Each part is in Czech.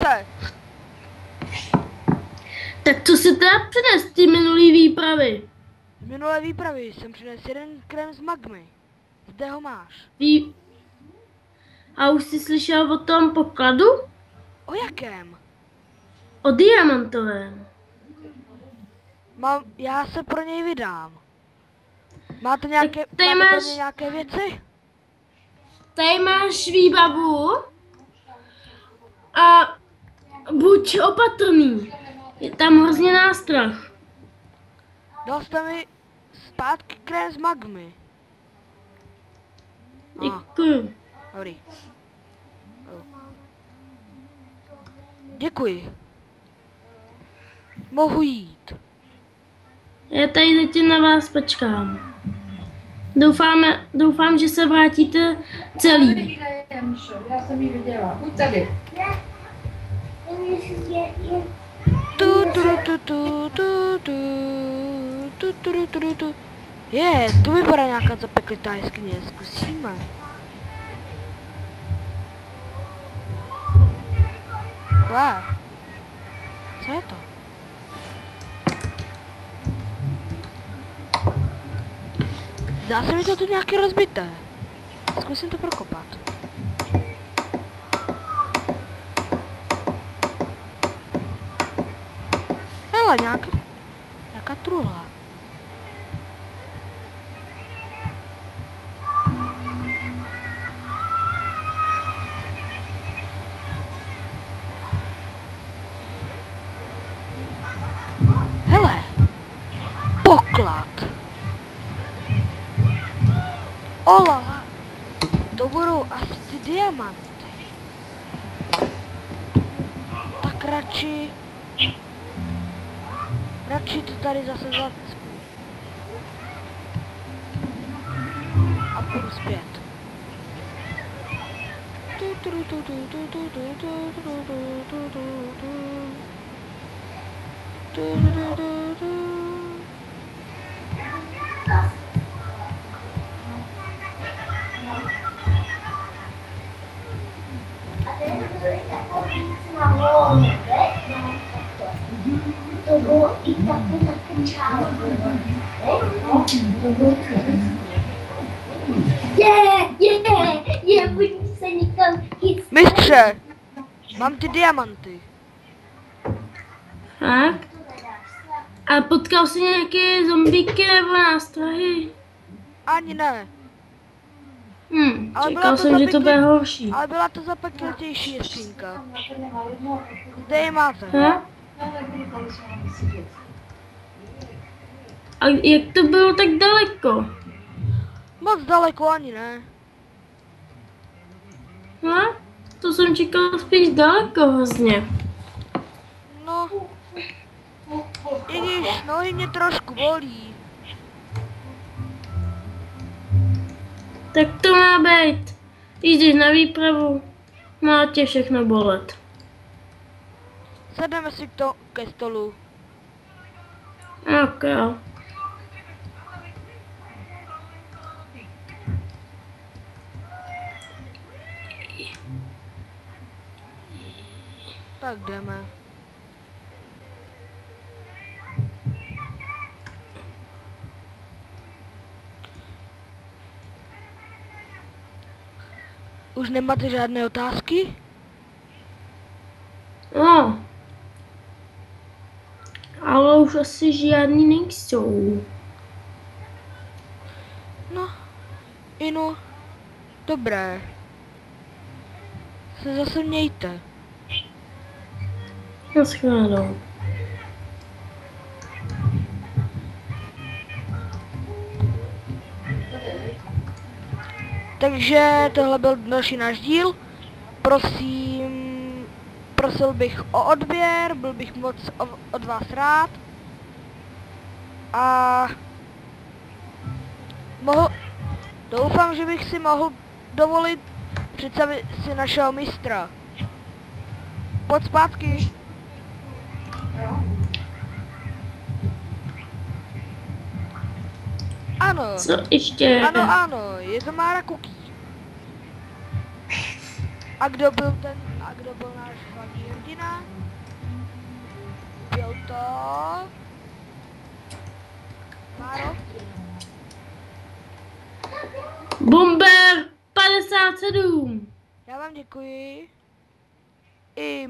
se! Tak co si teda přines ty minulý výpravy? Z minulé výpravy jsem přinesl jeden krém z magmy. Zde ho máš. A už jsi slyšel o tom pokladu? O jakém? O diamantovém. Já se pro něj vydám. Máte nějaké, Tak tady máte pro máš- mě nějaké věci? Tady máš výbavu a buď opatrný. Je tam hrozně nástrah. Dal jste mi zpátky krém z magmy. Děkuji. Dobrý. Děkuji. Mohu jít. Já tady zatím na vás počkám. Doufám, že se vrátíte celý. Já jsem ji viděla. Buď tady. To vypadá nějaká zapeklitá jeskyně, zkusíme. Wow. Co je to? Zdá se mi to tu nějaké rozbité. Zkusím to prokopat. Hele, nějaká truhla. Hele, poklad. Olala, to budou asi ty diamanty. Tak radši to tady zase zacpu. A půjdu zpět. To bylo i taky nakřičáno. Pojďme se někam chytit. Mistře, mám ty diamanty. Tak. A potkal jsi nějaké zombíky nebo nástrahy? Ani ne. Ale byla Čekal to jsem, že to bude horší. Ale byla to zapeklitější jeskyňka. Kde je máte? Ha? A jak to bylo tak daleko? Moc daleko ani ne. Ha? To jsem čekal spíš daleko hrozně. No. I když nohy mě trošku bolí. Tak to má být. Jdeš na výpravu, má tě všechno bolet. Sedneme si ke stolu. Ok. Tak jdeme. Už nemáte žádné otázky? No. Ale už asi žádný nejsou. No. Inu. Dobré. Se zase mějte. Naschledanou. Takže tohle byl další náš díl. Prosil bych o odběr, byl bych moc od vás rád. A doufám, že bych si mohl dovolit představit si našeho mistra. Pojď zpátky. Ano. Co ještě? Ano, je to Mára Cookie. A kdo byl náš hlavní hrdina? Martina. Byl to... Máro. Bomber 57. Já vám děkuji. I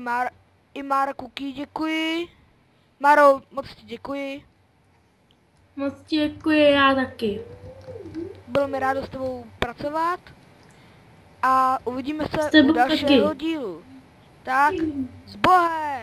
Mára Kuky děkuji. Máro, moc ti děkuji. Moc děkuji, já taky. Bylo mi rádo s tebou pracovat. A uvidíme se S tebou u dalšího taky. dílu. Tak, s Bohem!